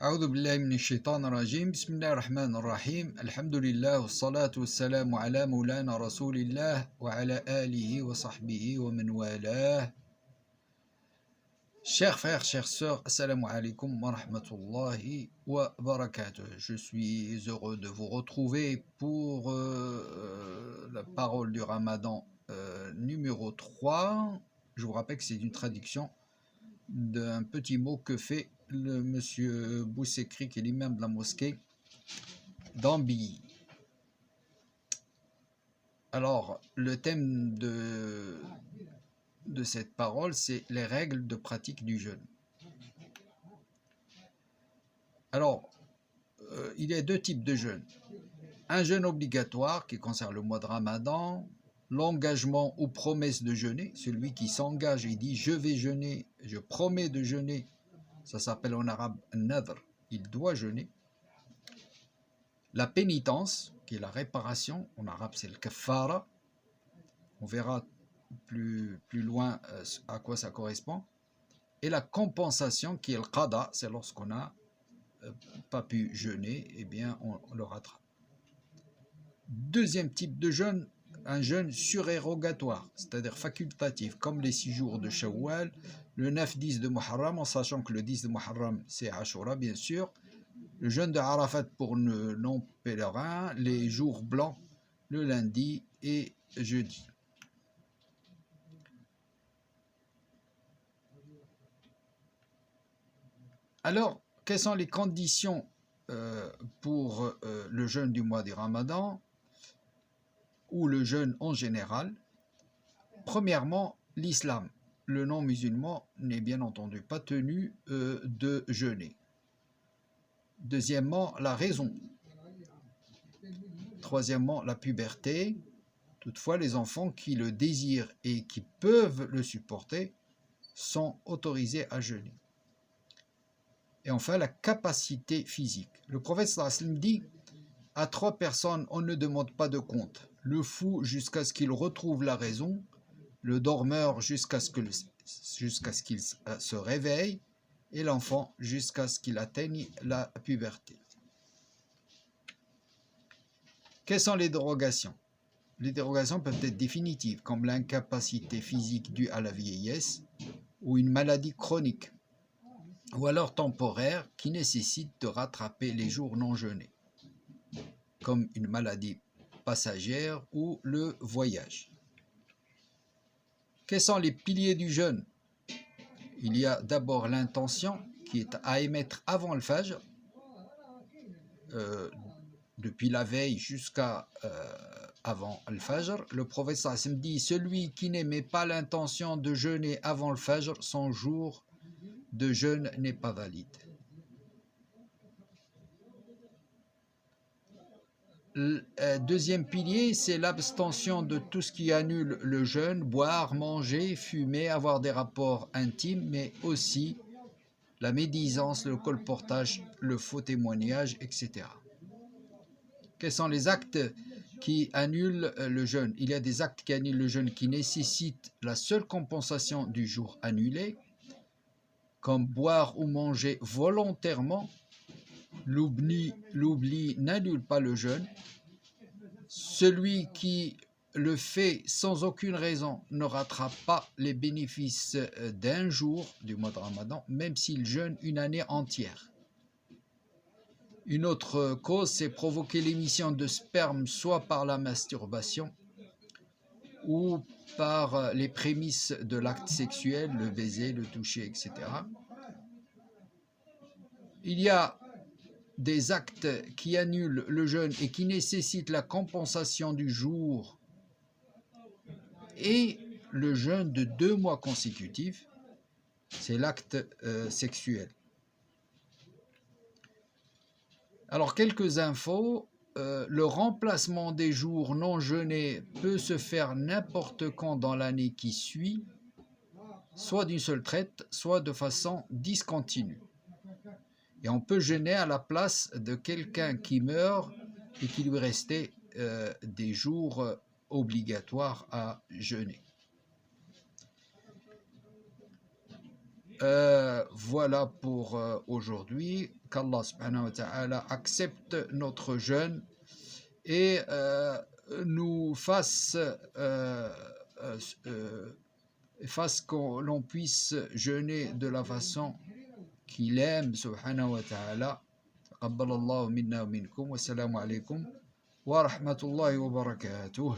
أعوذ بالله من الشيطان الرجيم بسم الله الرحمن الرحيم الحمد لله والصلاة والسلام على مولانا رسول الله وعلى آله وصحبه ومن والاه. Chers frères, chères sœurs, assalamu alaikum wa rahmatullahi wa barakatuh. Je suis heureux de vous retrouver pour la parole du Ramadan numéro 3. Je vous rappelle que c'est une traduction d'un petit mot que fait le monsieur Boussekri, qui est l'imam de la mosquée d'Ambilly. Alors, le thème de cette parole, c'est les règles de pratique du jeûne. Alors, il y a deux types de jeûne. Un jeûne obligatoire qui concerne le mois de Ramadan, l'engagement ou promesse de jeûner, celui qui s'engage et dit « je vais jeûner, je promets de jeûner », ça s'appelle en arabe « nadr », il doit jeûner. La pénitence, qui est la réparation, en arabe c'est le kafara, on verra plus loin à quoi ça correspond. Et la compensation, qui est le qada, c'est lorsqu'on n'a pas pu jeûner, eh bien on le rattrape. Deuxième type de jeûne, un jeûne surérogatoire, c'est-à-dire facultatif, comme les 6 jours de Shawwal, le 9-10 de Muharram, en sachant que le 10 de Muharram c'est Ashura bien sûr, le jeûne de Arafat pour nos non-pèlerins, les jours blancs, le lundi et jeudi. Alors, quelles sont les conditions pour le jeûne du mois du Ramadan ou le jeûne en général? Premièrement, l'islam. Le non-musulman n'est bien entendu pas tenu de jeûner. Deuxièmement, la raison. Troisièmement, la puberté. Toutefois, les enfants qui le désirent et qui peuvent le supporter sont autorisés à jeûner. Et enfin, la capacité physique. Le prophète sallallahu alayhi wa sallam dit « À 3 personnes, on ne demande pas de compte. Le fou jusqu'à ce qu'il retrouve la raison, le dormeur jusqu'à ce qu'il se réveille, et l'enfant jusqu'à ce qu'il atteigne la puberté. » Quelles sont les dérogations? Les dérogations peuvent être définitives, comme l'incapacité physique due à la vieillesse ou une maladie chronique, ou alors temporaire qui nécessite de rattraper les jours non jeûnés, comme une maladie passagère ou le voyage. Quels sont les piliers du jeûne? Il y a d'abord l'intention qui est à émettre avant le fajr, depuis la veille jusqu'à avant le fajr. Le prophète sallallahu alayhi wa sallam dit « Celui qui n'émet pas l'intention de jeûner avant le fajr, son jour de jeûne n'est pas valide. » Deuxième pilier, c'est l'abstention de tout ce qui annule le jeûne, boire, manger, fumer, avoir des rapports intimes, mais aussi la médisance, le colportage, le faux témoignage, etc. Quels sont les actes qui annulent le jeûne? Il y a des actes qui annulent le jeûne qui nécessitent la seule compensation du jour annulé, comme boire ou manger volontairement. L'oubli n'annule pas le jeûne. Celui qui le fait sans aucune raison ne rattrape pas les bénéfices d'un jour du mois de Ramadan, même s'il jeûne une année entière. Une autre cause, c'est provoquer l'émission de sperme soit par la masturbation ou par les prémices de l'acte sexuel, le baiser, le toucher, etc. Il y a des actes qui annulent le jeûne et qui nécessitent la compensation du jour et le jeûne de 2 mois consécutifs, c'est l'acte sexuel. Alors, quelques infos. Le remplacement des jours non jeûnés peut se faire n'importe quand dans l'année qui suit, soit d'une seule traite, soit de façon discontinue. Et on peut jeûner à la place de quelqu'un qui meurt et qui lui restait des jours obligatoires à jeûner. Voilà pour aujourd'hui. Qu'Allah subhanahu wa ta'ala accepte notre jeûne et nous fasse, fasse que l'on puisse jeûner de la façon qu'il aime, subhanahu wa ta'ala. تقبل الله منا ومنكم والسلام عليكم ورحمة الله وبركاته.